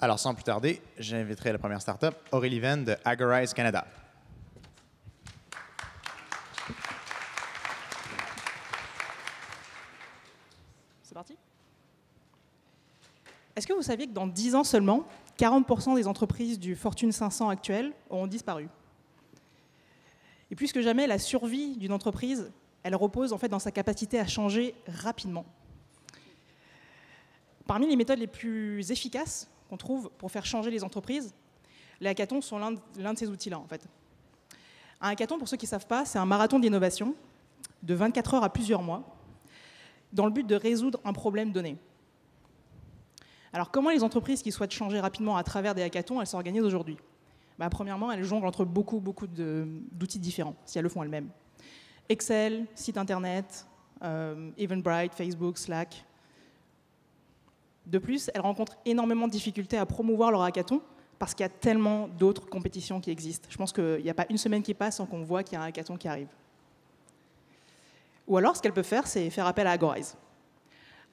Alors, sans plus tarder, j'inviterai la première startup, Aurélie Venn de Agorize Canada. C'est parti. Est-ce que vous saviez que dans 10 ans seulement, 40% des entreprises du Fortune 500 actuelles auront disparu? Et plus que jamais, la survie d'une entreprise, elle repose en fait dans sa capacité à changer rapidement. Parmi les méthodes les plus efficaces qu'on trouve pour faire changer les entreprises, les hackathons sont l'un de ces outils-là, en fait. Un hackathon, pour ceux qui ne savent pas, c'est un marathon d'innovation de 24 heures à plusieurs mois, dans le but de résoudre un problème donné. Alors, comment les entreprises qui souhaitent changer rapidement à travers des hackathons, elles s'organisent aujourd'hui? Premièrement, elles jonglent entre beaucoup d'outils différents, si elles le font elles-mêmes. Excel, site internet, Eventbrite, Facebook, Slack. De plus, elles rencontrent énormément de difficultés à promouvoir leur hackathon parce qu'il y a tellement d'autres compétitions qui existent. Je pense qu'il n'y a pas une semaine qui passe sans qu'on voit qu'il y a un hackathon qui arrive. Ou alors, ce qu'elles peuvent faire, c'est faire appel à Agorize.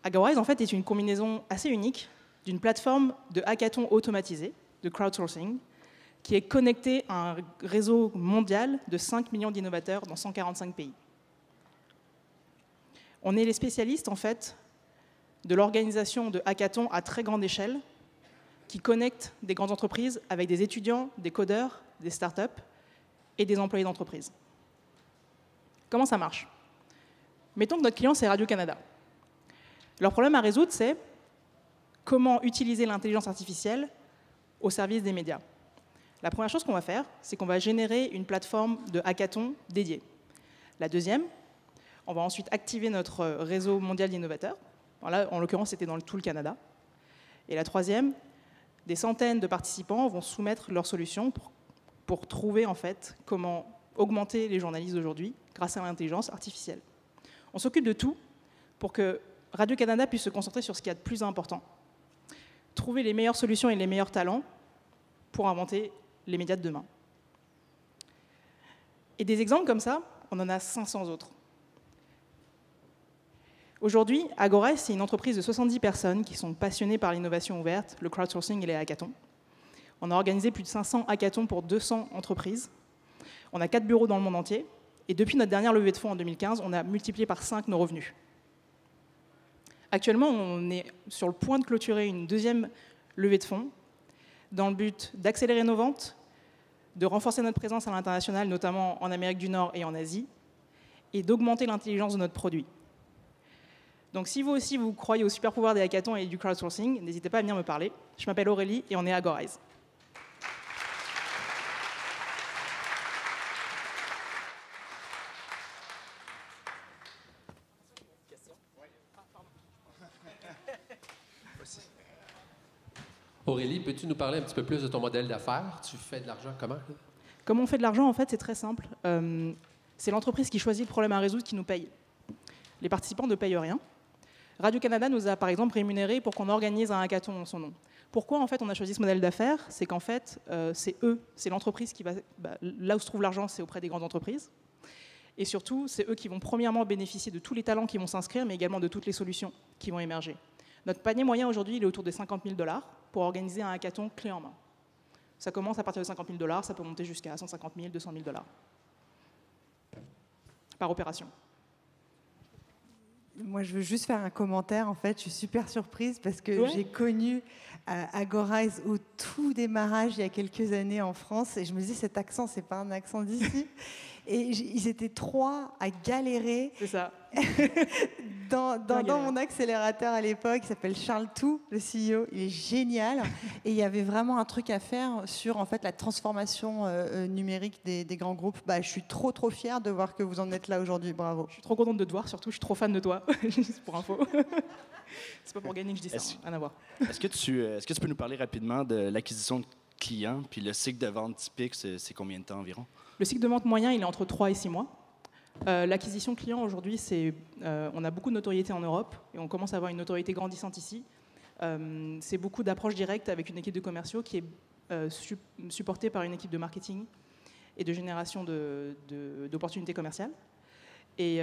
Agorize, en fait, est une combinaison assez unique d'une plateforme de hackathon automatisé, de crowdsourcing, qui est connectée à un réseau mondial de 5 millions d'innovateurs dans 145 pays. On est les spécialistes, en fait, de l'organisation de hackathons à très grande échelle qui connectent des grandes entreprises avec des étudiants, des codeurs, des startups et des employés d'entreprise. Comment ça marche? Mettons que notre client, c'est Radio-Canada. Leur problème à résoudre, c'est comment utiliser l'intelligence artificielle au service des médias. La première chose qu'on va faire, c'est qu'on va générer une plateforme de hackathon dédiée. La deuxième, on va ensuite activer notre réseau mondial d'innovateurs. Là, en l'occurrence, c'était dans tout le Canada. Et la troisième, des centaines de participants vont soumettre leurs solutions pour trouver en fait comment augmenter les journalistes d'aujourd'hui grâce à l'intelligence artificielle. On s'occupe de tout pour que Radio-Canada puisse se concentrer sur ce qu'il y a de plus important. Trouver les meilleures solutions et les meilleurs talents pour inventer les médias de demain. Et des exemples comme ça, on en a 500 autres. Aujourd'hui, Agorize, c'est une entreprise de 70 personnes qui sont passionnées par l'innovation ouverte, le crowdsourcing et les hackathons. On a organisé plus de 500 hackathons pour 200 entreprises. On a 4 bureaux dans le monde entier. Et depuis notre dernière levée de fonds en 2015, on a multiplié par 5 nos revenus. Actuellement, on est sur le point de clôturer une deuxième levée de fonds dans le but d'accélérer nos ventes, de renforcer notre présence à l'international, notamment en Amérique du Nord et en Asie, et d'augmenter l'intelligence de notre produit. Donc si vous aussi vous croyez au super pouvoir des hackathons et du crowdsourcing, n'hésitez pas à venir me parler. Je m'appelle Aurélie et on est à Agorize. Aurélie, peux-tu nous parler un petit peu plus de ton modèle d'affaires? Tu fais de l'argent comment? Comment on fait de l'argent, en fait, c'est très simple. C'est l'entreprise qui choisit le problème à résoudre qui nous paye. Les participants ne payent rien. Radio-Canada nous a, par exemple, rémunérés pour qu'on organise un hackathon en son nom. Pourquoi, en fait, on a choisi ce modèle d'affaires? C'est qu'en fait, c'est l'entreprise qui va... là où se trouve l'argent, c'est auprès des grandes entreprises. Et surtout, c'est eux qui vont premièrement bénéficier de tous les talents qui vont s'inscrire, mais également de toutes les solutions qui vont émerger. Notre panier moyen aujourd'hui, il est autour de 50 000 $ pour organiser un hackathon clé en main. Ça commence à partir de 50 000 $, ça peut monter jusqu'à 150 000, 200 000 $ par opération. Moi, je veux juste faire un commentaire. En fait, je suis super surprise parce que j'ai connu Agorize au tout démarrage il y a quelques années en France et je me disais, cet accent, c'est pas un accent d'ici. Et ils étaient 3 à galérer. C'est ça. dans mon accélérateur à l'époque, il s'appelle Charles Tout, le CEO. Il est génial. Et il y avait vraiment un truc à faire sur en fait la transformation numérique des grands groupes. Je suis trop fière de voir que vous en êtes là aujourd'hui. Bravo. Je suis trop contente de te voir. Surtout, je suis trop fan de toi. Juste pour info. C'est pas pour gagner que je dis ça. Rien à voir. Est-ce que tu peux nous parler rapidement de l'acquisition de clients puis le cycle de vente typique, c'est combien de temps environ? Le cycle de vente moyen, il est entre 3 et 6 mois. L'acquisition client, aujourd'hui, on a beaucoup de notoriété en Europe et on commence à avoir une notoriété grandissante ici. C'est beaucoup d'approches directes avec une équipe de commerciaux qui est supportée par une équipe de marketing et de génération d'opportunités commerciales. Et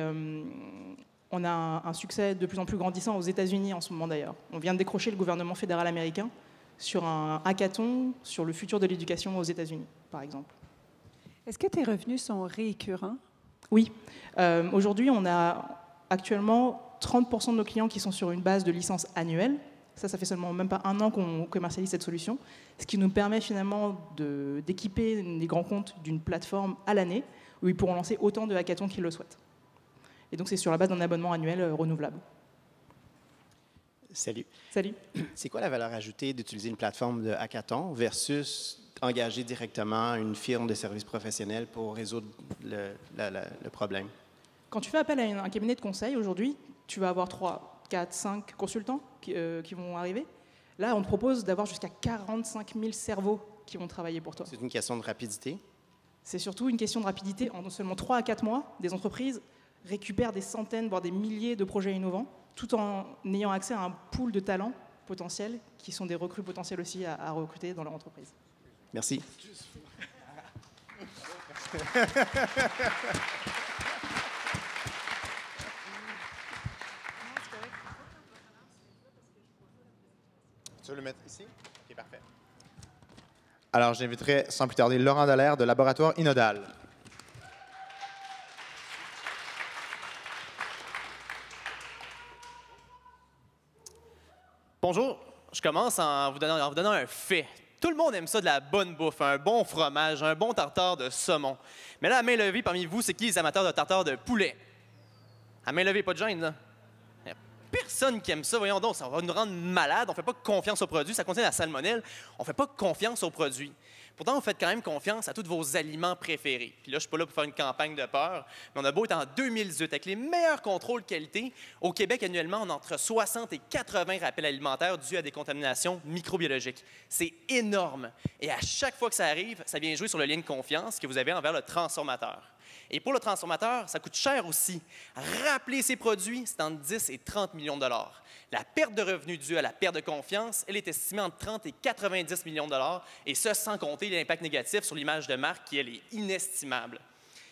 on a un succès de plus en plus grandissant aux États-Unis en ce moment d'ailleurs. On vient de décrocher le gouvernement fédéral américain sur un hackathon sur le futur de l'éducation aux États-Unis, par exemple. Est-ce que tes revenus sont récurrents? Oui. Aujourd'hui, on a actuellement 30% de nos clients qui sont sur une base de licence annuelle. Ça fait seulement même pas un an qu'on commercialise cette solution, ce qui nous permet finalement d'équiper les grands comptes d'une plateforme à l'année où ils pourront lancer autant de hackathons qu'ils le souhaitent. Et donc, c'est sur la base d'un abonnement annuel renouvelable. Salut. Salut. C'est quoi la valeur ajoutée d'utiliser une plateforme de hackathon versus engager directement une firme de services professionnels pour résoudre le problème? Quand tu fais appel à un cabinet de conseil aujourd'hui, tu vas avoir 3, 4, 5 consultants qui vont arriver. Là, on te propose d'avoir jusqu'à 45 000 cerveaux qui vont travailler pour toi. C'est une question de rapidité? C'est surtout une question de rapidité. En seulement 3 à 4 mois, des entreprises récupèrent des centaines, voire des milliers de projets innovants, tout en ayant accès à un pool de talents potentiels qui sont des recrues potentielles aussi à recruter dans leur entreprise. Merci. Tu veux le mettre ici? OK, parfait. Alors, j'inviterai sans plus tarder Laurent Dallaire de Laboratoire Inodal. Bonjour, je commence en vous donnant un fait. Tout le monde aime ça de la bonne bouffe, un bon fromage, un bon tartare de saumon. Mais là, à main levée parmi vous, c'est qui les amateurs de tartare de poulet? À main levée, pas de gêne, là. Y a personne qui aime ça, voyons donc, ça va nous rendre malades, on fait pas confiance au produit, ça contient la salmonelle, on fait pas confiance au produit. Pourtant, vous faites quand même confiance à tous vos aliments préférés. Puis là, je ne suis pas là pour faire une campagne de peur, mais on a beau être en 2018 avec les meilleurs contrôles qualité. Au Québec, annuellement, on a entre 60 et 80 rappels alimentaires dus à des contaminations microbiologiques. C'est énorme. Et à chaque fois que ça arrive, ça vient jouer sur le lien de confiance que vous avez envers le transformateur. Et pour le transformateur, ça coûte cher aussi. Rappeler ces produits, c'est entre 10 et 30 millions de dollars. La perte de revenus due à la perte de confiance, elle est estimée entre 30 et 90 millions de dollars, et ce, sans compter l'impact négatif sur l'image de marque qui, elle, est inestimable.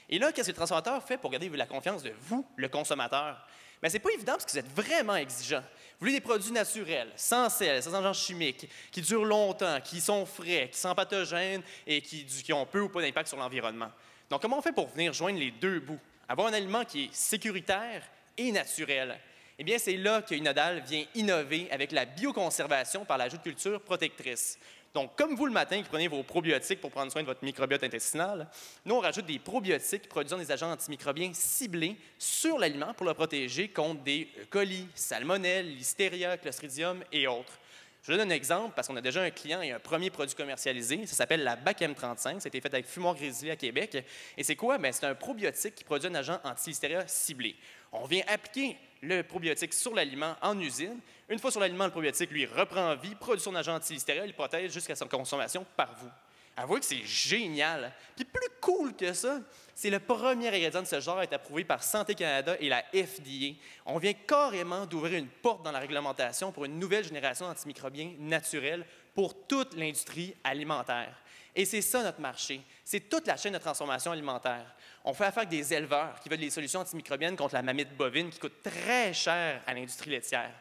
Et là, qu'est-ce que le transformateur fait pour garder la confiance de vous, le consommateur? Bien, ce n'est pas évident parce que vous êtes vraiment exigeant. Vous voulez des produits naturels, sans sel, sans agents chimiques, qui durent longtemps, qui sont frais, qui sont pathogènes et qui ont peu ou pas d'impact sur l'environnement. Donc, comment on fait pour venir joindre les deux bouts? Avoir un aliment qui est sécuritaire et naturel. Eh bien, c'est là que Inodal vient innover avec la bioconservation par l'ajout de cultures protectrices. Donc, comme vous le matin qui prenez vos probiotiques pour prendre soin de votre microbiote intestinal, nous, on rajoute des probiotiques produisant des agents antimicrobiens ciblés sur l'aliment pour le protéger contre des E. coli, salmonelle, listeria, clostridium et autres. Je vous donne un exemple parce qu'on a déjà un client et un premier produit commercialisé. Ça s'appelle la BAC-M35. Ça a été fait avec Fumoir Grizzly à Québec. Et c'est quoi? Bien, c'est un probiotique qui produit un agent anti-listeria ciblé. On vient appliquer le probiotique sur l'aliment en usine. Une fois sur l'aliment, le probiotique, lui, reprend vie, produit son agent anti-listeria, il le protège jusqu'à sa consommation par vous. Avouez que c'est génial. Puis plus cool que ça, c'est le premier ingrédient de ce genre à être approuvé par Santé Canada et la FDA. On vient carrément d'ouvrir une porte dans la réglementation pour une nouvelle génération d'antimicrobiens naturels pour toute l'industrie alimentaire. Et c'est ça notre marché. C'est toute la chaîne de transformation alimentaire. On fait affaire avec des éleveurs qui veulent des solutions antimicrobiennes contre la mamite bovine qui coûtent très cher à l'industrie laitière.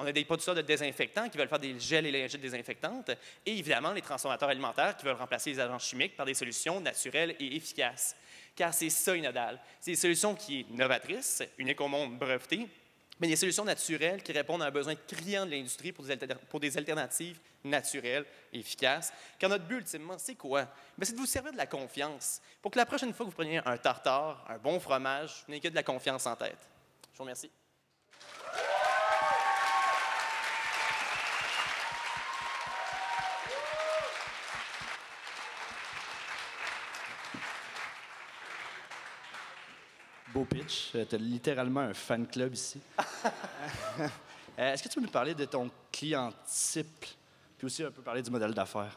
On a des producteurs de désinfectants qui veulent faire des gels et lingettes désinfectantes. Et évidemment, les transformateurs alimentaires qui veulent remplacer les agents chimiques par des solutions naturelles et efficaces. Car c'est ça, Inodal. C'est des solutions qui sont novatrices, uniques au monde, brevetées, mais des solutions naturelles qui répondent à un besoin criant de l'industrie pour des alternatives naturelles et efficaces. Car notre but, ultimement, c'est quoi? Bien, c'est de vous servir de la confiance pour que la prochaine fois que vous preniez un tartare, un bon fromage, vous n'ayez que de la confiance en tête. Je vous remercie. Beau pitch. Tu as littéralement un fan club ici. Est-ce que tu peux nous parler de ton client type, puis aussi un peu parler du modèle d'affaires?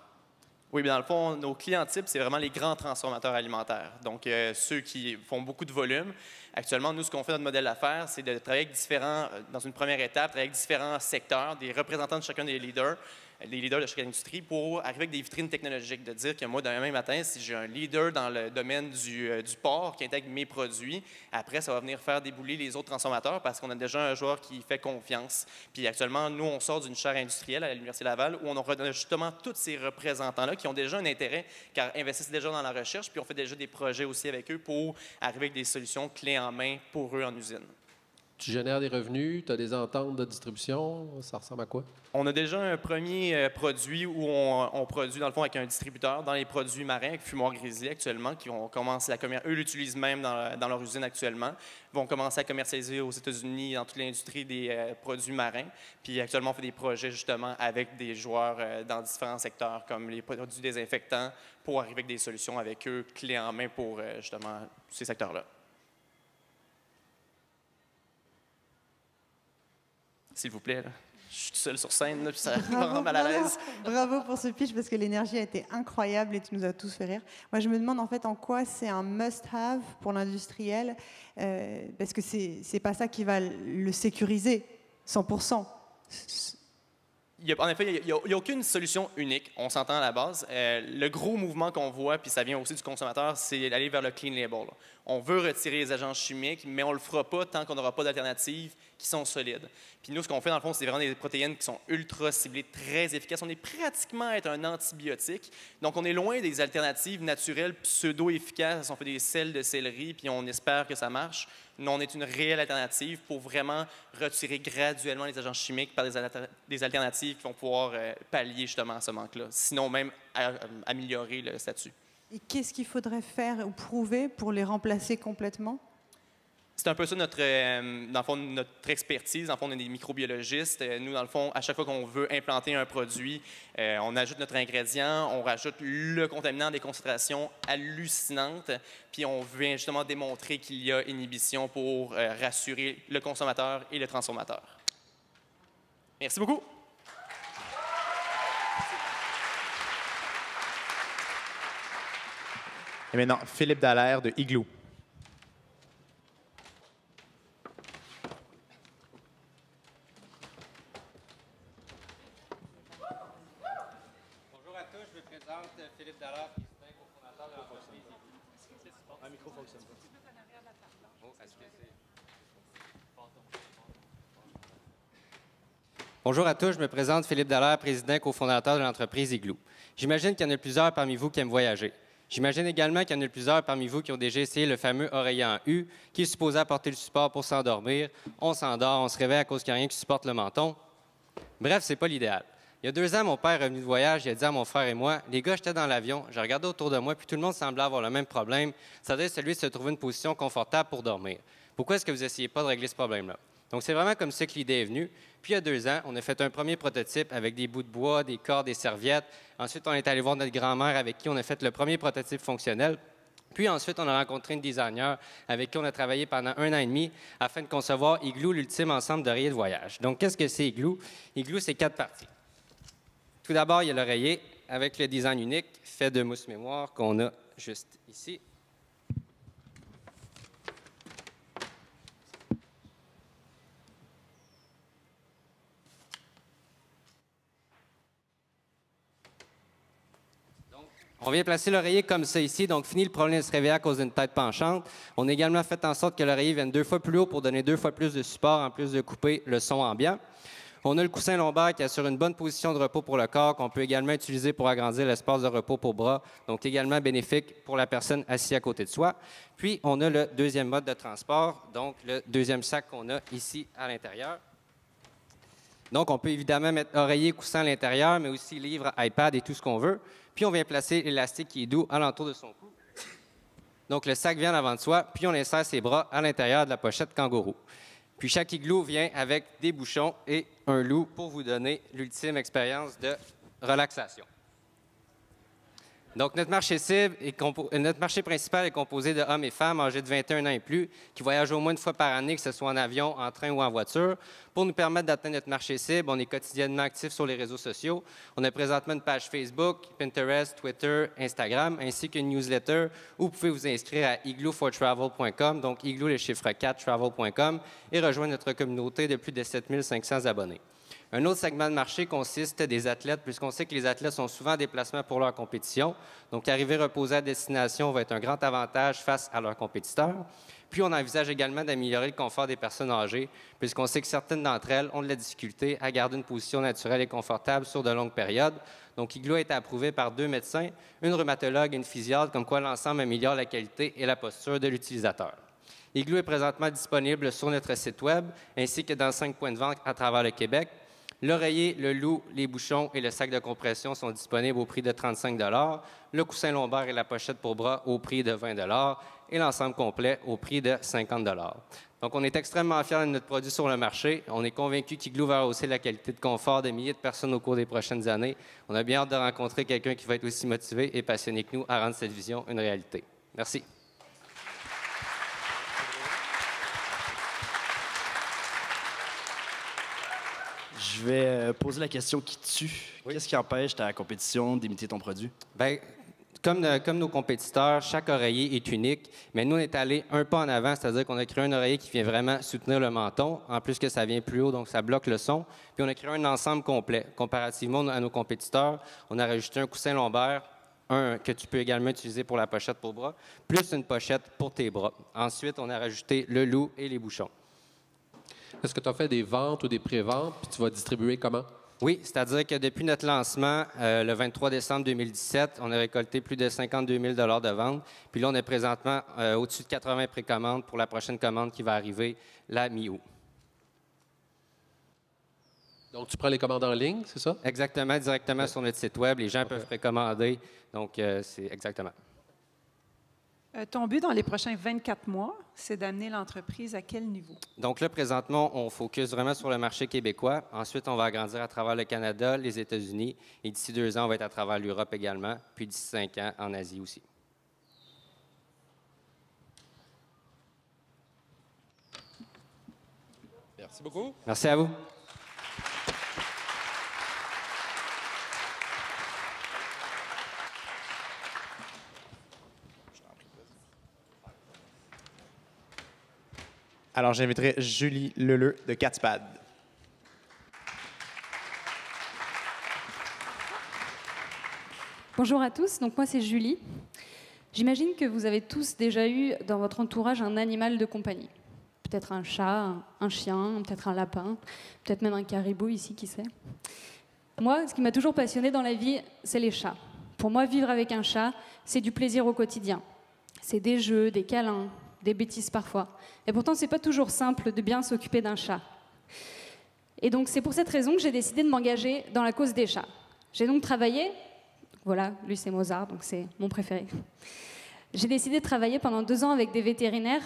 Oui, bien dans le fond, nos clients types, c'est vraiment les grands transformateurs alimentaires. Donc, ceux qui font beaucoup de volume. Actuellement, nous, ce qu'on fait dans notre modèle d'affaires, c'est de travailler avec dans une première étape, travailler avec différents secteurs, des représentants de chacun des leaders, des leaders de chaque industrie pour arriver avec des vitrines technologiques, de dire que moi, demain matin, si j'ai un leader dans le domaine du port qui intègre mes produits, après, ça va venir faire débouler les autres transformateurs parce qu'on a déjà un joueur qui fait confiance. Puis actuellement, nous, on sort d'une chaire industrielle à l'Université Laval où on a justement tous ces représentants-là qui ont déjà un intérêt car investissent déjà dans la recherche, puis on fait déjà des projets aussi avec eux pour arriver avec des solutions clés en main pour eux en usine. Tu génères des revenus, tu as des ententes de distribution, ça ressemble à quoi? On a déjà un premier produit où on produit, dans le fond, avec un distributeur dans les produits marins, avec Fumoir Grizzly actuellement, qui vont commencer à commercialiser. Eux l'utilisent même dans leur usine actuellement. Ils vont commencer à commercialiser aux États-Unis, dans toute l'industrie des produits marins. Puis actuellement, on fait des projets justement avec des joueurs dans différents secteurs, comme les produits désinfectants, pour arriver avec des solutions avec eux, clés en main pour justement ces secteurs-là. S'il vous plaît, là. Je suis tout seul sur scène, là, puis ça me rend mal à l'aise. Bravo pour ce pitch, parce que l'énergie a été incroyable et tu nous as tous fait rire. Moi, je me demande en fait en quoi c'est un must-have pour l'industriel, parce que c'est pas ça qui va le sécuriser 100%. En effet, il n'y a aucune solution unique, on s'entend à la base. Le gros mouvement qu'on voit, puis ça vient aussi du consommateur, c'est d'aller vers le clean label. On veut retirer les agents chimiques, mais on ne le fera pas tant qu'on n'aura pas d'alternatives qui sont solides. Puis nous, ce qu'on fait, dans le fond, c'est vraiment des protéines qui sont ultra ciblées, très efficaces. On est pratiquement à être un antibiotique. Donc, on est loin des alternatives naturelles pseudo-efficaces. On fait des sels de céleri, puis on espère que ça marche. Nous, on est une réelle alternative pour vraiment retirer graduellement les agents chimiques par des alternatives qui vont pouvoir pallier justement à ce manque-là, sinon même améliorer le statut. Et qu'est-ce qu'il faudrait faire ou prouver pour les remplacer complètement? C'est un peu ça dans le fond, notre expertise. Dans le fond, on est des microbiologistes. Nous, dans le fond, à chaque fois qu'on veut implanter un produit, on ajoute notre ingrédient, on rajoute le contaminant à des concentrations hallucinantes, puis on vient justement démontrer qu'il y a inhibition pour rassurer le consommateur et le transformateur. Merci beaucoup. Et maintenant, Philippe Dallaire de Igloo. Bonjour à tous, je me présente Philippe Dallaire, président cofondateur de l'entreprise Igloo. Un micro fonctionne pas. Bonjour à tous, je me présente Philippe Dallaire, président cofondateur de l'entreprise Igloo. J'imagine qu'il y en a plusieurs parmi vous qui aiment voyager. J'imagine également qu'il y en a plusieurs parmi vous qui ont déjà essayé le fameux oreiller en U, qui est supposé apporter le support pour s'endormir. On s'endort, on se réveille à cause qu'il n'y a rien qui supporte le menton. Bref, c'est pas l'idéal. Il y a 2 ans, mon père est revenu de voyage, il a dit à mon frère et moi, les gars, j'étais dans l'avion, je regardais autour de moi, puis tout le monde semblait avoir le même problème, c'est-à-dire celui de se trouver une position confortable pour dormir. Pourquoi est-ce que vous n'essayez pas de régler ce problème-là? Donc, c'est vraiment comme ça que l'idée est venue. Puis, il y a 2 ans, on a fait un premier prototype avec des bouts de bois, des cordes, des serviettes. Ensuite, on est allé voir notre grand-mère avec qui on a fait le premier prototype fonctionnel. Puis ensuite, on a rencontré une designer avec qui on a travaillé pendant 1 an et demi afin de concevoir Igloo, l'ultime ensemble d'oreillers de voyage. Donc, qu'est-ce que c'est Igloo? Igloo, c'est 4 parties. Tout d'abord, il y a l'oreiller avec le design unique fait de mousse mémoire qu'on a juste ici. On vient placer l'oreiller comme ça ici, donc fini le problème de se réveiller à cause d'une tête penchante. On a également fait en sorte que l'oreiller vienne 2 fois plus haut pour donner 2 fois plus de support, en plus de couper le son ambiant. On a le coussin lombaire qui assure une bonne position de repos pour le corps, qu'on peut également utiliser pour agrandir l'espace de repos pour bras, donc également bénéfique pour la personne assise à côté de soi. Puis, on a le deuxième mode de transport, donc le deuxième sac qu'on a ici à l'intérieur. Donc, on peut évidemment mettre oreiller, coussin à l'intérieur, mais aussi livre, iPad et tout ce qu'on veut. Puis, on vient placer l'élastique qui est doux alentour de son cou. Donc, le sac vient en avant de soi, puis on insère ses bras à l'intérieur de la pochette kangourou. Puis, chaque igloo vient avec des bouchons et un loup pour vous donner l'ultime expérience de relaxation. Donc, notre marché principal est composé de hommes et femmes âgés de 21 ans et plus qui voyagent au moins 1 fois par année, que ce soit en avion, en train ou en voiture. Pour nous permettre d'atteindre notre marché cible, on est quotidiennement actifs sur les réseaux sociaux. On a présentement une page Facebook, Pinterest, Twitter, Instagram, ainsi qu'une newsletter où vous pouvez vous inscrire à igloofortravel.com, donc igloo le chiffre 4 travel.com, et rejoindre notre communauté de plus de 7500 abonnés. Un autre segment de marché consiste des athlètes, puisqu'on sait que les athlètes sont souvent en déplacement pour leur compétition. Donc, arriver reposés à destination va être un grand avantage face à leurs compétiteurs. Puis, on envisage également d'améliorer le confort des personnes âgées, puisqu'on sait que certaines d'entre elles ont de la difficulté à garder une position naturelle et confortable sur de longues périodes. Donc, Igloo a été approuvé par 2 médecins, une rhumatologue et une physiatre, comme quoi l'ensemble améliore la qualité et la posture de l'utilisateur. Igloo est présentement disponible sur notre site Web, ainsi que dans 5 points de vente à travers le Québec. L'oreiller, le loup, les bouchons et le sac de compression sont disponibles au prix de 35 $, le coussin lombaire et la pochette pour bras au prix de 20 $ et l'ensemble complet au prix de 50 $. Donc, on est extrêmement fiers de notre produit sur le marché. On est convaincu qu'Igloo va rehausser la qualité de confort de milliers de personnes au cours des prochaines années. On a bien hâte de rencontrer quelqu'un qui va être aussi motivé et passionné que nous à rendre cette vision une réalité. Merci. Je vais poser la question qui tue. Oui. Qu'est-ce qui empêche ta compétition d'imiter ton produit? Bien, comme nos compétiteurs, chaque oreiller est unique, mais nous, on est allé un pas en avant, c'est-à-dire qu'on a créé un oreiller qui vient vraiment soutenir le menton, en plus que ça vient plus haut, donc ça bloque le son. Puis on a créé un ensemble complet. Comparativement à nos compétiteurs, on a rajouté un coussin lombaire, un que tu peux également utiliser pour la pochette pour bras, plus une pochette pour tes bras. Ensuite, on a rajouté le loup et les bouchons. Est-ce que tu as fait des ventes ou des pré-ventes, puis tu vas distribuer comment? Oui, c'est-à-dire que depuis notre lancement, le 23 décembre 2017, on a récolté plus de 52 000 $ de ventes. Puis là, on est présentement au-dessus de 80 précommandes pour la prochaine commande qui va arriver la mi-août. Donc, tu prends les commandes en ligne, c'est ça? Exactement, directement sur notre site Web. Les gens peuvent précommander. Donc, c'est exactement. Ton but dans les prochains 24 mois, c'est d'amener l'entreprise à quel niveau? Donc là, présentement, on focus vraiment sur le marché québécois. Ensuite, on va agrandir à travers le Canada, les États-Unis. Et d'ici 2 ans, on va être à travers l'Europe également. Puis d'ici 5 ans, en Asie aussi. Merci beaucoup. Merci à vous. Alors, j'inviterai Julie Leleu de Catspad. Bonjour à tous, donc moi c'est Julie. J'imagine que vous avez tous déjà eu dans votre entourage un animal de compagnie. Peut-être un chat, un chien, peut-être un lapin, peut-être même un caribou ici, qui sait. Moi, ce qui m'a toujours passionnée dans la vie, c'est les chats. Pour moi, vivre avec un chat, c'est du plaisir au quotidien. C'est des jeux, des câlins, des bêtises parfois. Et pourtant, c'est pas toujours simple de bien s'occuper d'un chat. Et donc, c'est pour cette raison que j'ai décidé de m'engager dans la cause des chats. J'ai donc travaillé, voilà, lui c'est Mozart, donc c'est mon préféré. J'ai décidé de travailler pendant 2 ans avec des vétérinaires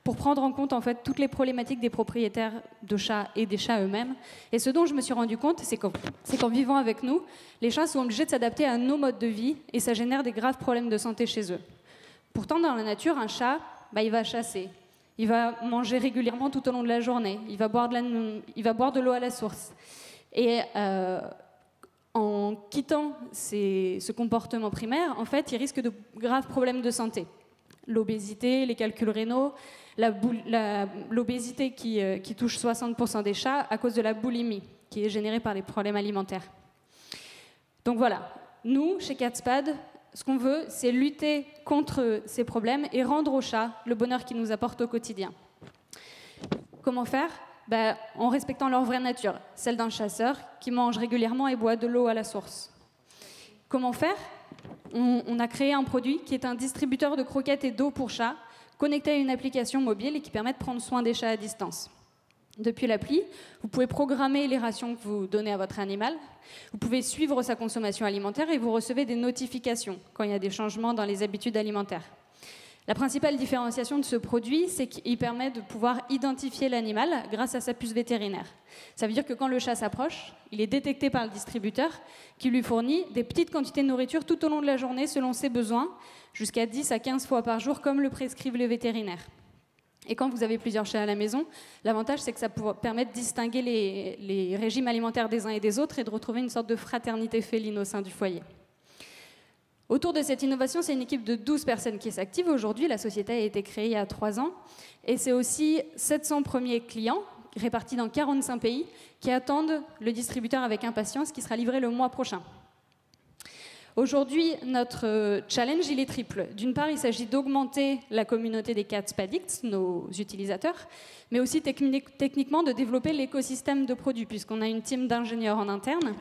pour prendre en compte en fait toutes les problématiques des propriétaires de chats et des chats eux-mêmes. Et ce dont je me suis rendu compte, c'est qu'en vivant avec nous, les chats sont obligés de s'adapter à nos modes de vie et ça génère des graves problèmes de santé chez eux. Pourtant, dans la nature, un chat, il va chasser, il va manger régulièrement tout au long de la journée, il va boire de l'eau à la source. Et en quittant ce comportement primaire, en fait, il risque de graves problèmes de santé. L'obésité, les calculs rénaux, l'obésité qui touche 60% des chats à cause de la boulimie, qui est générée par les problèmes alimentaires. Donc voilà, nous, chez Catspad, ce qu'on veut, c'est lutter contre ces problèmes et rendre aux chats le bonheur qu'ils nous apportent au quotidien. Comment faire ? En respectant leur vraie nature, celle d'un chasseur qui mange régulièrement et boit de l'eau à la source. Comment faire ? On a créé un produit qui est un distributeur de croquettes et d'eau pour chats, connecté à une application mobile et qui permet de prendre soin des chats à distance. Depuis l'appli, vous pouvez programmer les rations que vous donnez à votre animal, vous pouvez suivre sa consommation alimentaire et vous recevez des notifications quand il y a des changements dans les habitudes alimentaires. La principale différenciation de ce produit, c'est qu'il permet de pouvoir identifier l'animal grâce à sa puce vétérinaire. Ça veut dire que quand le chat s'approche, il est détecté par le distributeur qui lui fournit des petites quantités de nourriture tout au long de la journée selon ses besoins, jusqu'à 10 à 15 fois par jour comme le prescrivent les vétérinaires. Et quand vous avez plusieurs chats à la maison, l'avantage c'est que ça permet de distinguer les régimes alimentaires des uns et des autres et de retrouver une sorte de fraternité féline au sein du foyer. Autour de cette innovation, c'est une équipe de 12 personnes qui s'active aujourd'hui. La société a été créée il y a 3 ans. Et c'est aussi 700 premiers clients répartis dans 45 pays qui attendent le distributeur avec impatience, qui sera livré le mois prochain. Aujourd'hui, notre challenge, il est triple. D'une part, il s'agit d'augmenter la communauté des Cats Addicts, nos utilisateurs, mais aussi techniquement de développer l'écosystème de produits, puisqu'on a une team d'ingénieurs en interne.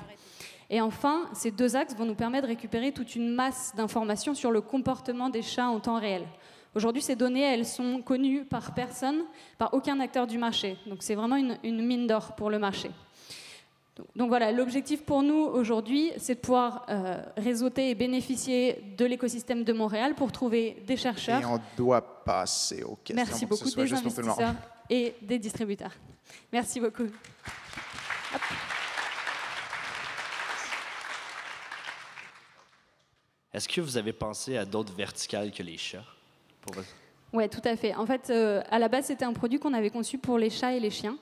Et enfin, ces deux axes vont nous permettre de récupérer toute une masse d'informations sur le comportement des chats en temps réel. Aujourd'hui, ces données, elles sont connues par personne, par aucun acteur du marché. Donc c'est vraiment une mine d'or pour le marché. Donc voilà, l'objectif pour nous aujourd'hui, c'est de pouvoir réseauter et bénéficier de l'écosystème de Montréal pour trouver des chercheurs. Et on doit passer aux questions. Merci beaucoup, des investisseurs et des distributeurs. Merci beaucoup. Hop. Est-ce que vous avez pensé à d'autres verticales que les chats? Oui, tout à fait. En fait, à la base, c'était un produit qu'on avait conçu pour les chats et les chiens.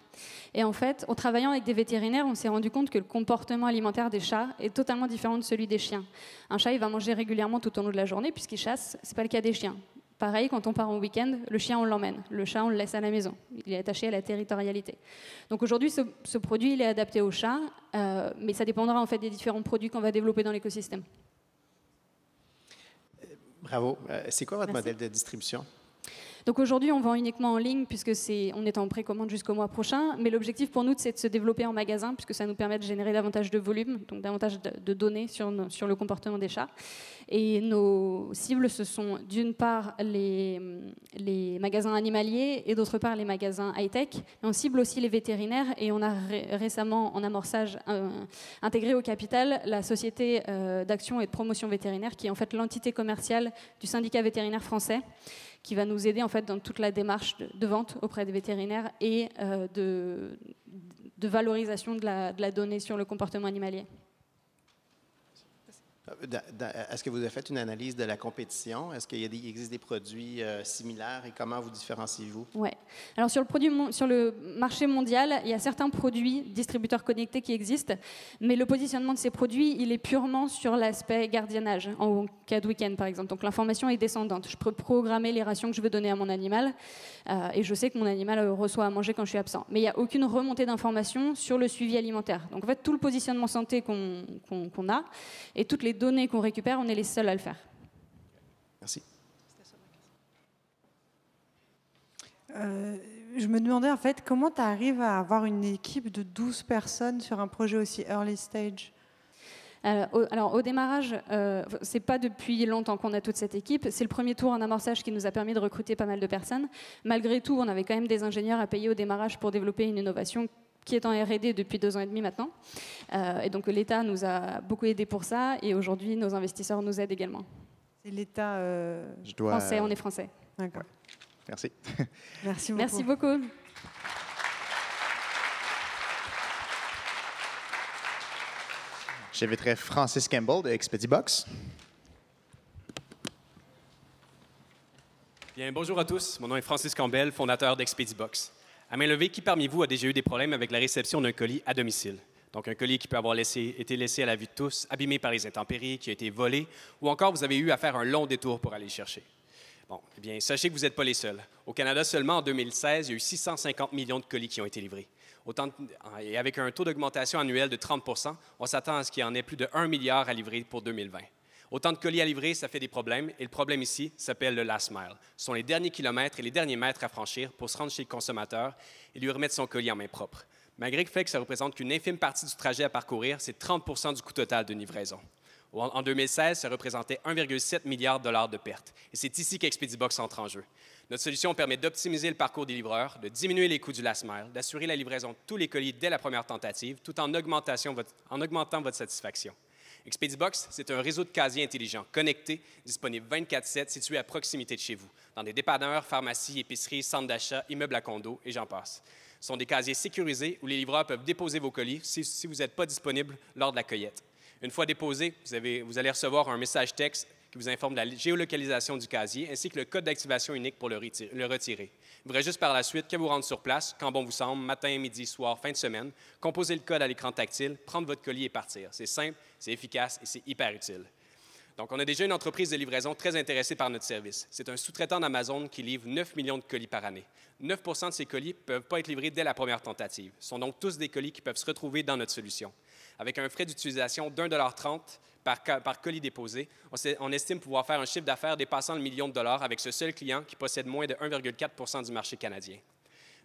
Et en fait, en travaillant avec des vétérinaires, on s'est rendu compte que le comportement alimentaire des chats est totalement différent de celui des chiens. Un chat, il va manger régulièrement tout au long de la journée puisqu'il chasse. Ce n'est pas le cas des chiens. Pareil, quand on part en week-end, le chien, on l'emmène. Le chat, on le laisse à la maison. Il est attaché à la territorialité. Donc aujourd'hui, ce produit, il est adapté aux chats, mais ça dépendra en fait des différents produits qu'on va développer dans l'écosystème. Bravo. C'est quoi votre modèle de distribution? Donc aujourd'hui, on vend uniquement en ligne puisque on est en précommande jusqu'au mois prochain. Mais l'objectif pour nous, c'est de se développer en magasin puisque ça nous permet de générer davantage de volume, donc davantage de données sur le comportement des chats. Et nos cibles, ce sont d'une part les magasins animaliers et d'autre part les magasins high-tech. On cible aussi les vétérinaires et on a récemment, en amorçage, intégré au capital la société d'action et de promotion vétérinaire qui est en fait l'entité commerciale du syndicat vétérinaire français, qui va nous aider en fait dans toute la démarche de vente auprès des vétérinaires et de valorisation de la donnée sur le comportement animalier. Est-ce que vous avez fait une analyse de la compétition? Est-ce qu'il existe des produits similaires et comment vous différenciez-vous? Oui. Alors sur le marché mondial, il y a certains produits distributeurs connectés qui existent, mais le positionnement de ces produits, il est purement sur l'aspect gardiennage, en cas de week-end par exemple. Donc l'information est descendante. Je peux programmer les rations que je veux donner à mon animal et je sais que mon animal reçoit à manger quand je suis absent. Mais il n'y a aucune remontée d'informations sur le suivi alimentaire. Donc en fait, tout le positionnement santé qu'on a et toutes les données qu'on récupère, on est les seuls à le faire. Merci. Je me demandais en fait comment tu arrives à avoir une équipe de 12 personnes sur un projet aussi early stage. Alors au démarrage, c'est pas depuis longtemps qu'on a toute cette équipe. C'est le premier tour en amorçage qui nous a permis de recruter pas mal de personnes. Malgré tout, on avait quand même des ingénieurs à payer au démarrage pour développer une innovation qui est en R&D depuis 2 ans et demi maintenant. Et donc l'État nous a beaucoup aidés pour ça et aujourd'hui nos investisseurs nous aident également. C'est l'État français, on est français. D'accord. Ouais. Merci. Merci beaucoup. Merci beaucoup. J'inviterai Francis Campbell de Expedibox. Bien, bonjour à tous. Mon nom est Francis Campbell, fondateur d'Expedibox. À main levée, qui parmi vous a déjà eu des problèmes avec la réception d'un colis à domicile? Donc, un colis qui peut avoir été laissé à la vue de tous, abîmé par les intempéries, qui a été volé, ou encore vous avez eu à faire un long détour pour aller le chercher. Bon, eh bien, sachez que vous n'êtes pas les seuls. Au Canada seulement, en 2016, il y a eu 650 millions de colis qui ont été livrés. Et avec un taux d'augmentation annuel de 30 %, on s'attend à ce qu'il y en ait plus de 1 milliard à livrer pour 2020. Autant de colis à livrer, ça fait des problèmes, et le problème ici s'appelle le last mile. Ce sont les derniers kilomètres et les derniers mètres à franchir pour se rendre chez le consommateur et lui remettre son colis en main propre. Malgré le fait que ça ne représente qu'une infime partie du trajet à parcourir, c'est 30 % du coût total de livraison. En 2016, ça représentait 1,7 milliard de dollars de pertes. Et c'est ici qu'Expedibox entre en jeu. Notre solution permet d'optimiser le parcours des livreurs, de diminuer les coûts du last mile, d'assurer la livraison de tous les colis dès la première tentative, tout en augmentant votre satisfaction. Expedibox, c'est un réseau de casiers intelligents connectés, disponible 24/7, situé à proximité de chez vous, dans des dépanneurs, pharmacies, épiceries, centres d'achat, immeubles à condos et j'en passe. Ce sont des casiers sécurisés où les livreurs peuvent déposer vos colis si vous n'êtes pas disponible lors de la cueillette. Une fois déposé, vous allez recevoir un message texte qui vous informe de la géolocalisation du casier ainsi que le code d'activation unique pour le retirer. Il faudrait juste par la suite que vous rentrez sur place, quand bon vous semble, matin, midi, soir, fin de semaine, composer le code à l'écran tactile, prendre votre colis et partir. C'est simple, c'est efficace et c'est hyper utile. Donc, on a déjà une entreprise de livraison très intéressée par notre service. C'est un sous-traitant d'Amazon qui livre 9 millions de colis par année. 9 de ces colis ne peuvent pas être livrés dès la première tentative. Ce sont donc tous des colis qui peuvent se retrouver dans notre solution. Avec un frais d'utilisation d'1,30 $ par colis déposé, on estime pouvoir faire un chiffre d'affaires dépassant le million de dollars avec ce seul client qui possède moins de 1,4 % du marché canadien.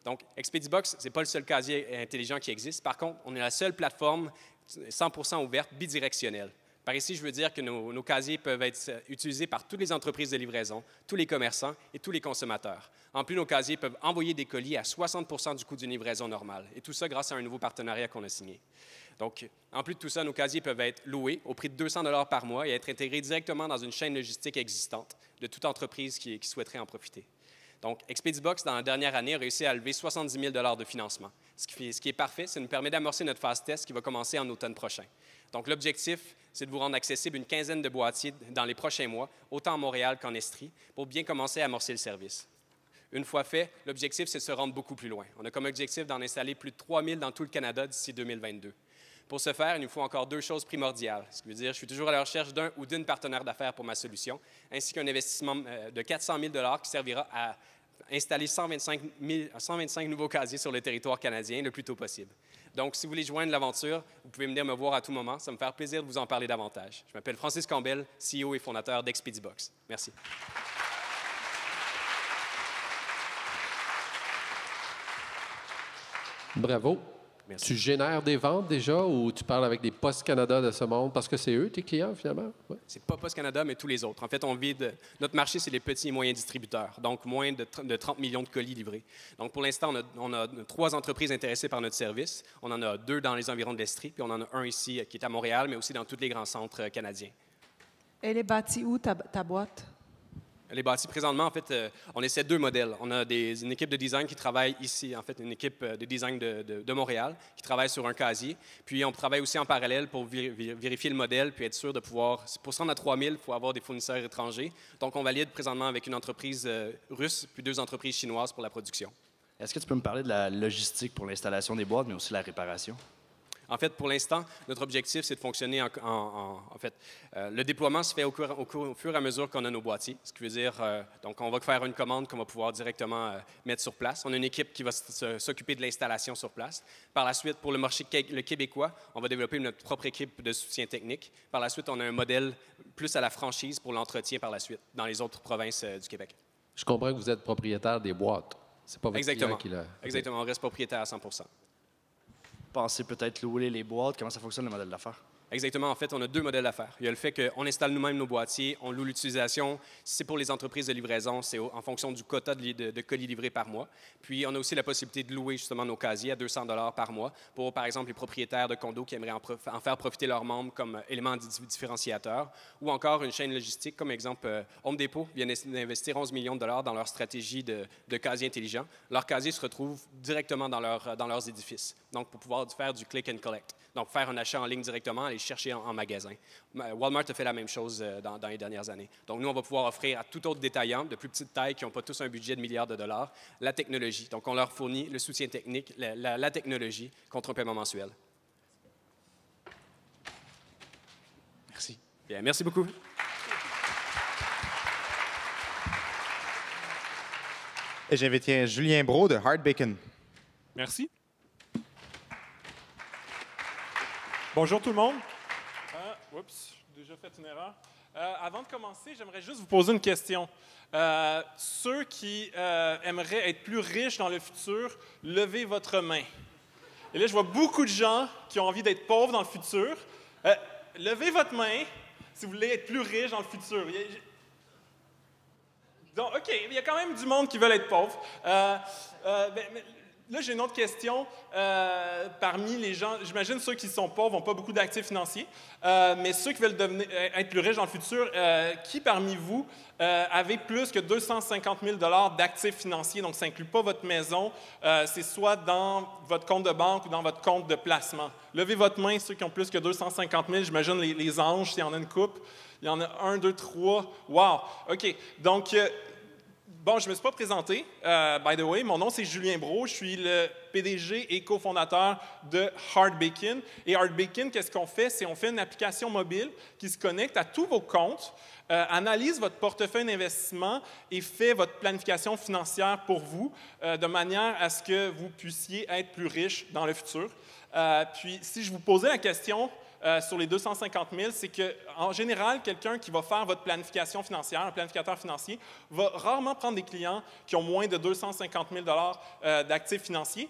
Donc, Expedibox, ce n'est pas le seul casier intelligent qui existe. Par contre, on est la seule plateforme 100% ouverte, bidirectionnelle. Par ici, je veux dire que nos casiers peuvent être utilisés par toutes les entreprises de livraison, tous les commerçants et tous les consommateurs. En plus, nos casiers peuvent envoyer des colis à 60% du coût d'une livraison normale. Et tout ça grâce à un nouveau partenariat qu'on a signé. Donc, en plus de tout ça, nos casiers peuvent être loués au prix de 200 $ par mois et être intégrés directement dans une chaîne logistique existante de toute entreprise qui souhaiterait en profiter. Donc, Expedibox, dans la dernière année, a réussi à lever 70 000 $ de financement. Ce qui est parfait, ça nous permet d'amorcer notre phase test qui va commencer en automne prochain. Donc, l'objectif, c'est de vous rendre accessible une quinzaine de boîtiers dans les prochains mois, autant à Montréal qu'en Estrie, pour bien commencer à amorcer le service. Une fois fait, l'objectif, c'est de se rendre beaucoup plus loin. On a comme objectif d'en installer plus de 3 000 dans tout le Canada d'ici 2022. Pour ce faire, il nous faut encore 2 choses primordiales. Ce qui veut dire, je suis toujours à la recherche d'un ou d'une partenaire d'affaires pour ma solution, ainsi qu'un investissement de 400 000 $ qui servira à installer 125 nouveaux casiers sur le territoire canadien le plus tôt possible. Donc, si vous voulez joindre l'aventure, vous pouvez venir me voir à tout moment. Ça me fait plaisir de vous en parler davantage. Je m'appelle Francis Campbell, CEO et fondateur d'Expedibox. Merci. Bravo. Merci. Tu génères des ventes déjà ou tu parles avec des Postes Canada de ce monde parce que c'est eux tes clients finalement? Ouais. C'est pas Post Canada, mais tous les autres. En fait, notre marché, c'est les petits et moyens distributeurs, donc moins de 30 millions de colis livrés. Donc, pour l'instant, on a 3 entreprises intéressées par notre service. On en a 2 dans les environs de l'Estrie, puis on en a un ici qui est à Montréal, mais aussi dans tous les grands centres canadiens. Elle est bâtie où, ta boîte? Les bâtis, présentement, en fait, on essaie 2 modèles. On a une équipe de design qui travaille ici, en fait, une équipe de design de Montréal qui travaille sur un casier. Puis, on travaille aussi en parallèle pour vérifier le modèle puis être sûr de pouvoir... Pour se rendre à 3000, il faut avoir des fournisseurs étrangers. Donc, on valide présentement avec une entreprise russe puis 2 entreprises chinoises pour la production. Est-ce que tu peux me parler de la logistique pour l'installation des boîtes, mais aussi la réparation? En fait, pour l'instant, notre objectif, c'est de fonctionner en fait, le déploiement se fait au fur et à mesure qu'on a nos boîtiers. Ce qui veut dire, donc, on va faire une commande qu'on va pouvoir directement mettre sur place. On a une équipe qui va s'occuper de l'installation sur place. Par la suite, pour le marché québécois, on va développer notre propre équipe de soutien technique. Par la suite, on a un modèle plus à la franchise pour l'entretien par la suite dans les autres provinces du Québec. Je comprends que vous êtes propriétaire des boîtes. C'est pas votre client qui l'a... Exactement, on reste propriétaire à 100%. Pensez peut-être louer les boîtes? Comment ça fonctionne, le modèle d'affaires? Exactement. En fait, on a 2 modèles d'affaires. Il y a le fait qu'on installe nous-mêmes nos boîtiers, on loue l'utilisation. Si c'est pour les entreprises de livraison, c'est en fonction du quota de colis livrés par mois. Puis, on a aussi la possibilité de louer justement nos casiers à 200 $ par mois pour, par exemple, les propriétaires de condos qui aimeraient en faire profiter leurs membres comme élément différenciateur. Ou encore une chaîne logistique, comme exemple, Home Depot vient d'investir 11 millions de dollars dans leur stratégie de casiers intelligents. Leurs casiers se retrouvent directement dans leurs édifices. Donc, pour pouvoir faire du click and collect. Donc, faire un achat en ligne directement, aller chercher en magasin. Walmart a fait la même chose dans les dernières années. Donc, nous, on va pouvoir offrir à tout autre détaillant de plus petite taille qui n'ont pas tous un budget de milliards de dollars, la technologie. Donc, on leur fournit le soutien technique, la technologie contre un paiement mensuel. Merci. Bien, merci beaucoup. Et j'invite Julien Brault de Hard Bacon. Merci. Bonjour tout le monde. Oups, j'ai déjà fait une erreur. Avant de commencer, j'aimerais juste vous poser une question. Ceux qui aimeraient être plus riches dans le futur, levez votre main. Et là, je vois beaucoup de gens qui ont envie d'être pauvres dans le futur. Levez votre main si vous voulez être plus riche dans le futur. Donc, OK, il y a quand même du monde qui veut être pauvre. Là, j'ai une autre question. Parmi les gens, j'imagine ceux qui sont pauvres n'ont pas beaucoup d'actifs financiers, mais ceux qui veulent être plus riches dans le futur, qui parmi vous avez plus que 250 000 $ d'actifs financiers? Donc, ça n'inclut pas votre maison, c'est soit dans votre compte de banque ou dans votre compte de placement. Levez votre main, ceux qui ont plus que 250 000, j'imagine les anges, s'il y en a une couple. Il y en a 1, 2, 3. Wow! OK. Donc, Bon, je ne me suis pas présenté, by the way. Mon nom, c'est Julien Brault. Je suis le PDG et cofondateur de Hard Bacon. Et Hard Bacon, qu'est-ce qu'on fait? C'est on fait une application mobile qui se connecte à tous vos comptes, analyse votre portefeuille d'investissement et fait votre planification financière pour vous, de manière à ce que vous puissiez être plus riche dans le futur. Puis, si je vous posais la question sur les 250 000, c'est qu'en général, quelqu'un qui va faire votre planification financière, un planificateur financier, va rarement prendre des clients qui ont moins de 250 000 d'actifs financiers.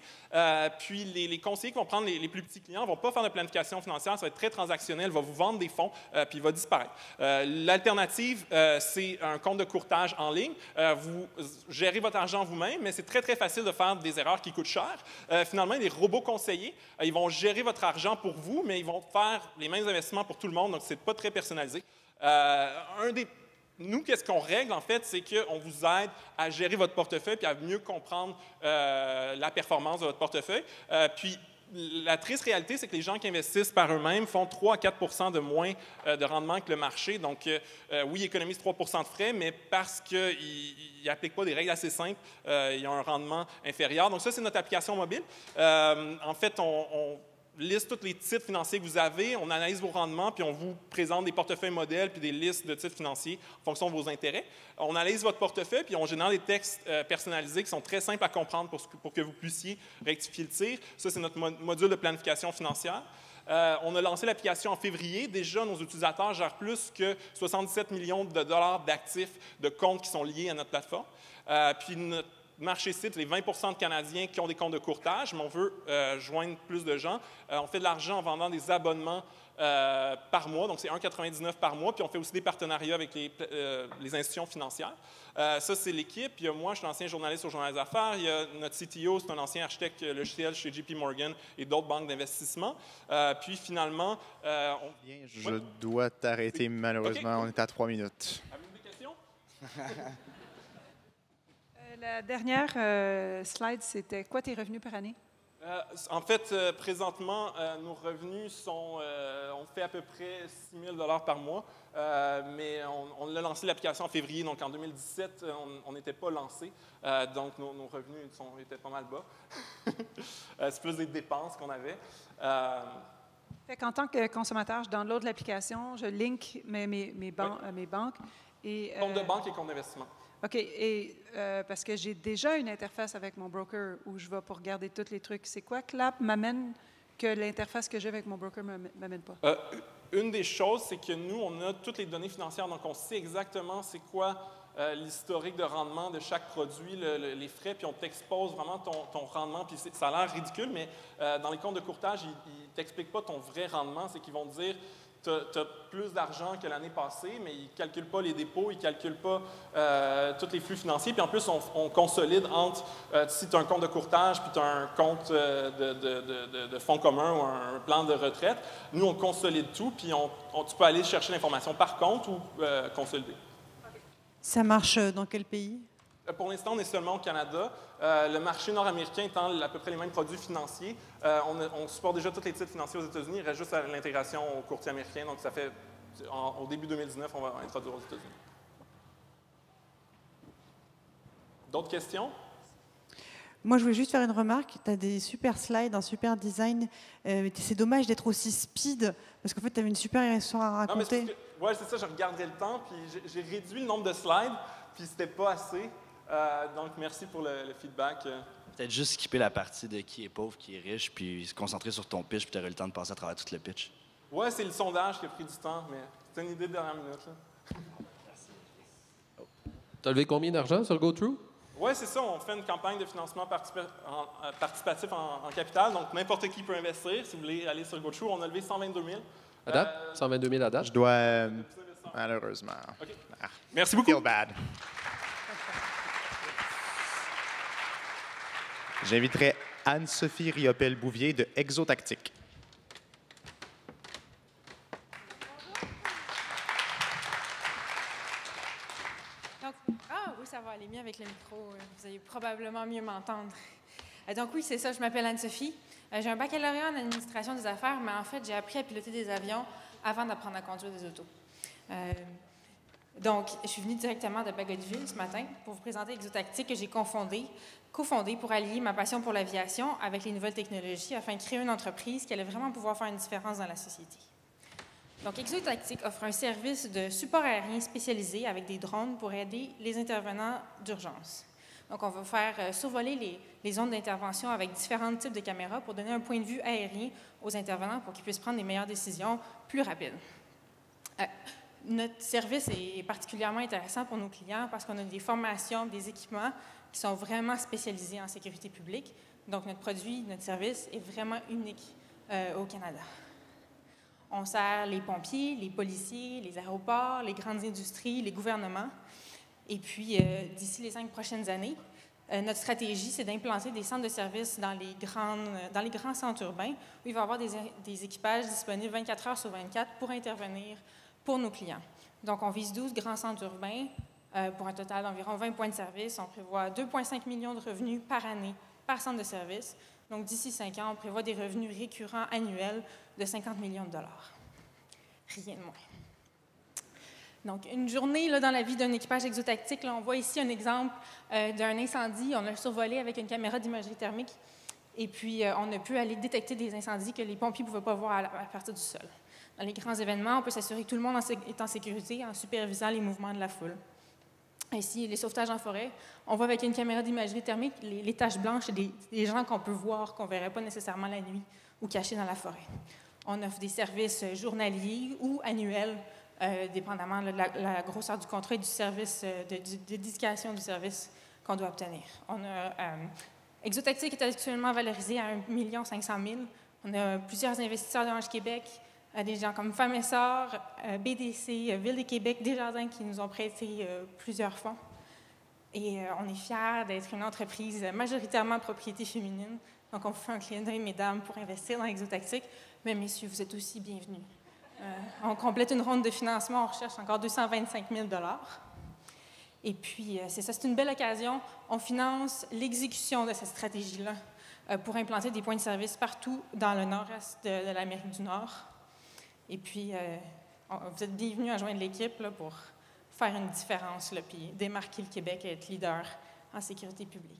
Puis les conseillers qui vont prendre les plus petits clients ne vont pas faire de planification financière, ça va être très transactionnel, va vous vendre des fonds, puis il va disparaître. L'alternative, c'est un compte de courtage en ligne. Vous gérez votre argent vous-même, mais c'est très, très facile de faire des erreurs qui coûtent cher. Finalement, les robots conseillers, ils vont gérer votre argent pour vous, mais ils vont faire les mêmes investissements pour tout le monde, donc ce n'est pas très personnalisé. Nous, qu'est-ce qu'on règle, en fait, c'est qu'on vous aide à gérer votre portefeuille puis à mieux comprendre la performance de votre portefeuille. Puis, la triste réalité, c'est que les gens qui investissent par eux-mêmes font 3 à 4 de moins de rendement que le marché. Donc, oui, ils économisent 3 de frais, mais parce qu'ils n'appliquent pas des règles assez simples, ils ont un rendement inférieur. Donc, ça, c'est notre application mobile. En fait, on liste tous les titres financiers que vous avez, on analyse vos rendements, puis on vous présente des portefeuilles modèles puis des listes de titres financiers en fonction de vos intérêts. On analyse votre portefeuille, puis on génère des textes personnalisés qui sont très simples à comprendre pour que vous puissiez rectifier le tir. Ça, c'est notre module de planification financière. On a lancé l'application en février. Déjà, nos utilisateurs gèrent plus que 77 millions de dollars d'actifs de comptes qui sont liés à notre plateforme. Puis notre marché cible, les 20 de Canadiens qui ont des comptes de courtage, mais on veut joindre plus de gens. On fait de l'argent en vendant des abonnements par mois, donc c'est 1,99 par mois, puis on fait aussi des partenariats avec les institutions financières. Ça, c'est l'équipe. Il y a moi, je suis ancien journaliste au Journal des Affaires. Il y a notre CTO, c'est un ancien architecte logiciel chez JP Morgan et d'autres banques d'investissement. Puis finalement, je dois t'arrêter malheureusement, on est à 3 minutes. Avez-vous des questions? La dernière slide, c'était quoi tes revenus par année? En fait, présentement, nos revenus sont, on fait à peu près 6 000 par mois, mais on a lancé l'application en février, donc en 2017, on n'était pas lancé, donc nos revenus étaient pas mal bas. C'est plus des dépenses qu'on avait. Fait qu'en tant que consommateur, je download l'application, je link mes banques. Compte de banque et compte d'investissement. OK. Et parce que j'ai déjà une interface avec mon broker où je vais pour regarder tous les trucs. C'est quoi que l'app m'amène que l'interface que j'ai avec mon broker ne m'amène pas? Une des choses, c'est que nous, on a toutes les données financières. Donc, on sait exactement c'est quoi l'historique de rendement de chaque produit, les frais, puis on t'expose vraiment ton rendement. Puis ça a l'air ridicule, mais dans les comptes de courtage, ils ne t'expliquent pas ton vrai rendement. C'est qu'ils vont te dire tu as plus d'argent que l'année passée, mais ils ne calculent pas les dépôts, ils ne calculent pas tous les flux financiers. Puis en plus, on consolide entre si tu as un compte de courtage puis tu as un compte de fonds communs ou un plan de retraite. Nous, on consolide tout, puis tu peux aller chercher l'information par compte ou consolider. Ça marche dans quel pays? Pour l'instant, on est seulement au Canada. Le marché nord-américain étant à peu près les mêmes produits financiers, on supporte déjà tous les titres financiers aux États-Unis. Il reste juste l'intégration au courtier américain. Donc, ça fait, au début 2019, on va introduire aux États-Unis. D'autres questions? Moi, je voulais juste faire une remarque. Tu as des super slides, un super design. C'est dommage d'être aussi speed, parce qu'en fait, tu avais une super histoire à raconter. Oui, c'est ça, je regardais le temps, puis j'ai réduit le nombre de slides, puis c'était pas assez. Donc, merci pour le feedback. Peut-être juste skipper la partie de qui est pauvre, qui est riche, puis se concentrer sur ton pitch, puis tu aurais le temps de passer à travers tout le pitch. Oui, c'est le sondage qui a pris du temps, mais c'est une idée de dernière minute. Tu as levé combien d'argent sur GoTrue? Oui, c'est ça. On fait une campagne de financement participatif en capital. Donc, n'importe qui peut investir. Si vous voulez aller sur GoTrue, on a levé 122 000. À date? 122 000 à date? Je dois... malheureusement. Okay. Merci beaucoup. Feel bad. J'inviterai Anne-Sophie Riopel-Bouvier de Exotactique. Oui, ça va aller mieux avec le micro. Vous allez probablement mieux m'entendre. Donc oui, c'est ça, je m'appelle Anne-Sophie. J'ai un baccalauréat en administration des affaires, mais en fait, j'ai appris à piloter des avions avant d'apprendre à conduire des autos. Donc, je suis venue directement de Bagotville ce matin pour vous présenter Exotactic que j'ai cofondé pour allier ma passion pour l'aviation avec les nouvelles technologies afin de créer une entreprise qui allait vraiment pouvoir faire une différence dans la société. Donc, Exotactic offre un service de support aérien spécialisé avec des drones pour aider les intervenants d'urgence. Donc, on va faire survoler les zones d'intervention avec différents types de caméras pour donner un point de vue aérien aux intervenants pour qu'ils puissent prendre des meilleures décisions plus rapides. Notre service est particulièrement intéressant pour nos clients parce qu'on a des formations, des équipements qui sont vraiment spécialisés en sécurité publique. Donc, notre produit, notre service est vraiment unique au Canada. On sert les pompiers, les policiers, les aéroports, les grandes industries, les gouvernements. Et puis, d'ici les 5 prochaines années, notre stratégie, c'est d'implanter des centres de services dans les grands centres urbains où il va y avoir des équipages disponibles 24 heures sur 24 pour intervenir pour nos clients. Donc, on vise 12 grands centres urbains pour un total d'environ 20 points de service. On prévoit 2,5 millions de revenus par année par centre de service. Donc, d'ici 5 ans, on prévoit des revenus récurrents annuels de 50 millions de dollars. Rien de moins. Donc, une journée là, dans la vie d'un équipage Exotactic, là, on voit ici un exemple d'un incendie. On a survolé avec une caméra d'imagerie thermique et puis on a pu aller détecter des incendies que les pompiers ne pouvaient pas voir à partir du sol. Dans les grands événements, on peut s'assurer que tout le monde est en sécurité en supervisant les mouvements de la foule. Ainsi, les sauvetages en forêt, on voit avec une caméra d'imagerie thermique les taches blanches et des gens qu'on peut voir, qu'on ne verrait pas nécessairement la nuit ou cachés dans la forêt. On offre des services journaliers ou annuels, dépendamment de la grosseur du contrat et du service, de dédication du service qu'on doit obtenir. Exotactic est actuellement valorisé à 1 500 000 $. On a plusieurs investisseurs d'Orange Québec, des gens comme Femmes et Sœurs, BDC, Ville de Québec, Desjardins qui nous ont prêté plusieurs fonds. Et on est fiers d'être une entreprise majoritairement propriété féminine. Donc, on vous fait un clin d'œil, mesdames, pour investir dans Exotactic. Mais messieurs, vous êtes aussi bienvenus. On complète une ronde de financement, on recherche encore 225 000 $. Et puis, c'est ça, c'est une belle occasion. On finance l'exécution de cette stratégie-là pour implanter des points de service partout dans le nord-est de l'Amérique du Nord. Et puis, vous êtes bienvenus à joindre l'équipe là, pour faire une différence, là, puis démarquer le Québec et être leader en sécurité publique.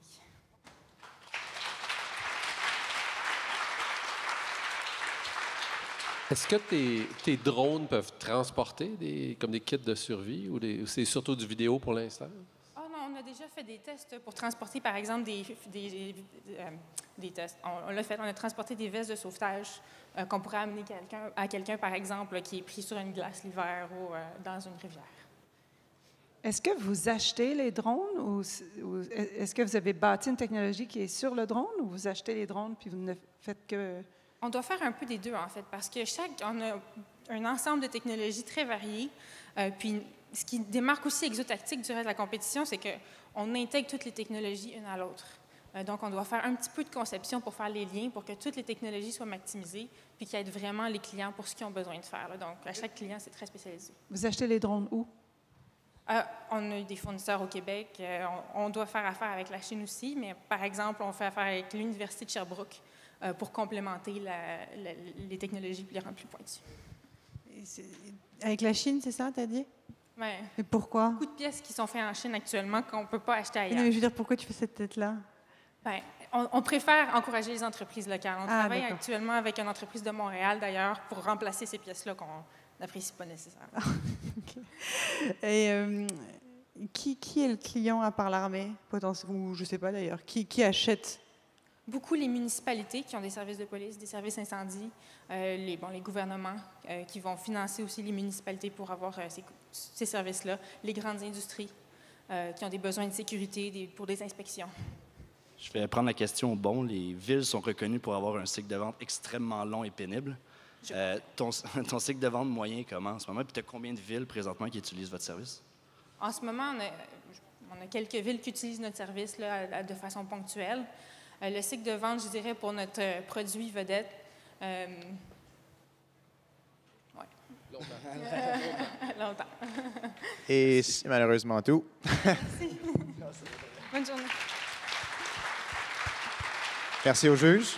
Est-ce que tes drones peuvent transporter comme des kits de survie ou c'est surtout du vidéo pour l'instant? Ah non, on a déjà fait des tests pour transporter, par exemple, des tests. On l'a fait, on a transporté des vestes de sauvetage qu'on pourrait amener à quelqu'un, par exemple, qui est pris sur une glace l'hiver ou dans une rivière. Est-ce que vous achetez les drones ou est-ce que vous avez bâti une technologie qui est sur le drone ou vous achetez les drones puis vous ne faites que... On doit faire un peu des deux, en fait, parce que on a un ensemble de technologies très variées. Puis, ce qui démarque aussi Exotactic du reste de la compétition, c'est qu'on intègre toutes les technologies une à l'autre. Donc, on doit faire un petit peu de conception pour faire les liens, pour que toutes les technologies soient maximisées, puis qu'ils aident vraiment les clients pour ce qu'ils ont besoin de faire. Là. Donc, à chaque client, c'est très spécialisé. Vous achetez les drones où? On a eu des fournisseurs au Québec. On doit faire affaire avec la Chine aussi, mais par exemple, on fait affaire avec l'Université de Sherbrooke pour complémenter les technologies puis les rendre plus pointues. Avec la Chine, c'est ça, t'as dit? Oui. Et pourquoi? Beaucoup de pièces qui sont faites en Chine actuellement qu'on ne peut pas acheter ailleurs. Mais je veux dire, pourquoi tu fais cette tête-là? Bien, on préfère encourager les entreprises locales. On travaille actuellement avec une entreprise de Montréal, d'ailleurs, pour remplacer ces pièces-là qu'on n'apprécie pas nécessairement. Okay. Et qui est le client à part l'armée, ou je ne sais pas d'ailleurs, qui achète? Beaucoup les municipalités qui ont des services de police, des services incendie, les gouvernements qui vont financer aussi les municipalités pour avoir ces services-là, les grandes industries qui ont des besoins de sécurité pour des inspections. Je vais prendre la question au bon. Les villes sont reconnues pour avoir un cycle de vente extrêmement long et pénible. Ton cycle de vente moyen comment en ce moment? Puis tu as combien de villes présentement qui utilisent votre service? En ce moment, on a quelques villes qui utilisent notre service là, de façon ponctuelle. Le cycle de vente, je dirais, pour notre produit vedette, longtemps. Et c'est malheureusement tout. Merci. Bonne journée. Merci aux juges.